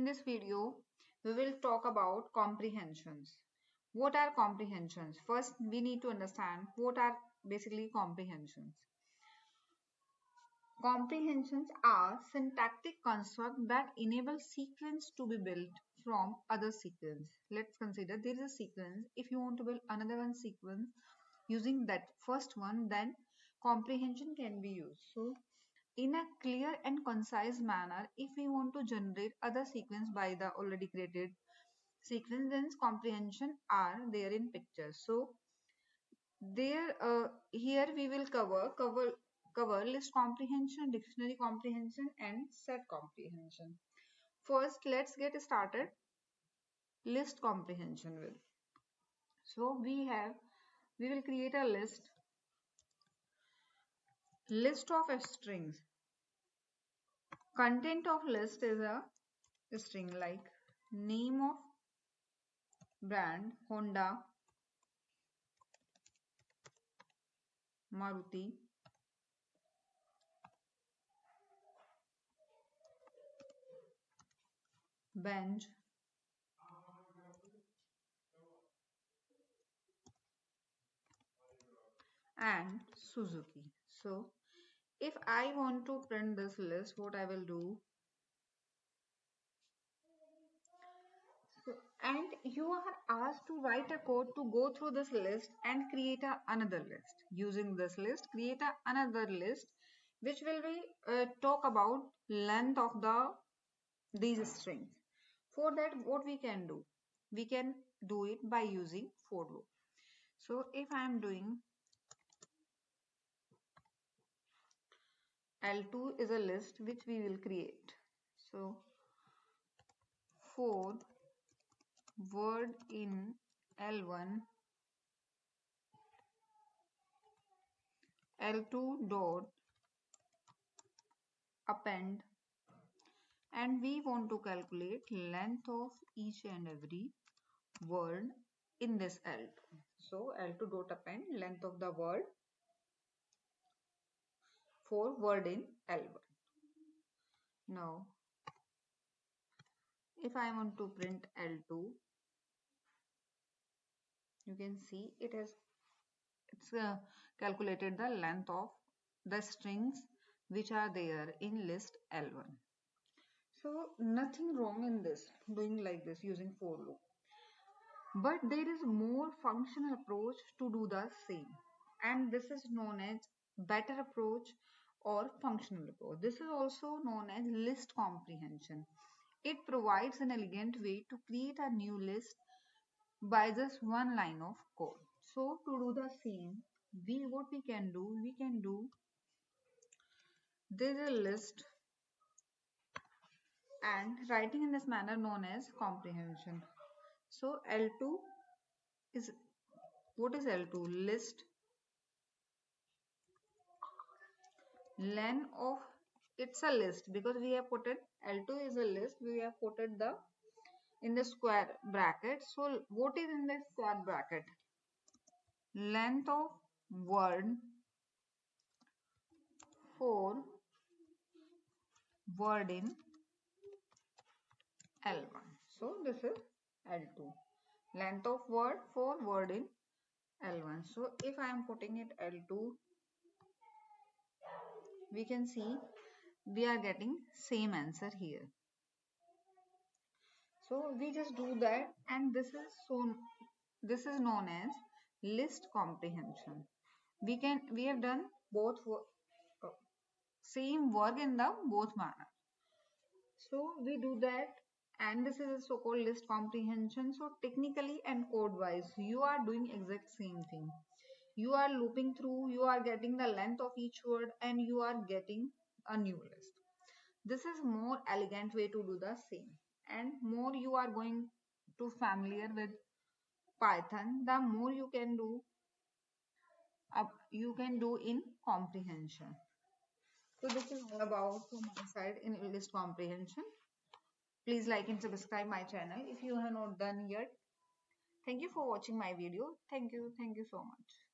this video, we will talk about comprehensions. What are comprehensions? First, we need to understand what are basically comprehensions. Comprehensions are syntactic constructs that enable sequence to be built from other sequence. Let's consider there is a sequence. If you want to build another one sequence using that first one, then comprehension can be used. So in a clear and concise manner, if we want to generate other sequence by the already created sequence, then comprehension are there in pictures. So there here we will cover list comprehension, dictionary comprehension, and set comprehension. First, let's get started list comprehension with. So we will create a list of strings. Content of list is a string like name of brand Honda, Maruti, Benz, and Suzuki. So if I want to print this list, what I will do, and you are asked to write a code to go through this list and create another list. Using this list, create another list which will be talk about length of these strings. For that, what we can do? We can do it by using for loop. So if I am doing L2 is a list which we will create. So for word in L1, L2 dot append, and we want to calculate length of each and every word in this L2. So L2 dot append length of the word for word in L1. Now if I want to print L2, you can see it's calculated the length of the strings which are there in list L1. So nothing wrong in this, doing like this using for loop. But there is more functional approach to do the same, and this is known as better approach or functional approach. This is also known as list comprehension. It provides an elegant way to create a new list by just one line of code. So to do the same, we can do there is a list and writing in this manner known as comprehension. So L2 is, what is L2? List len of, it's a list because we have put it, L2 is a list, we have put it the in the square bracket. So what is in the square bracket? Length of word for word in L1. So this is L2. Length of word for word in L1. So if I am putting it L2, we can see we are getting same answer here. So we just do that, and this is known as list comprehension. We have done both same work in the both manner. So we do that, and this is a so-called list comprehension. So technically and code-wise, you are doing exact same thing. You are looping through, you are getting the length of each word, and you are getting a new list. This is more elegant way to do the same, and more you are going to familiar with Python, the more you can do in comprehension. So this is all about from my side in list comprehension. Please like and subscribe my channel if you have not done yet. Thank you for watching my video. Thank you so much.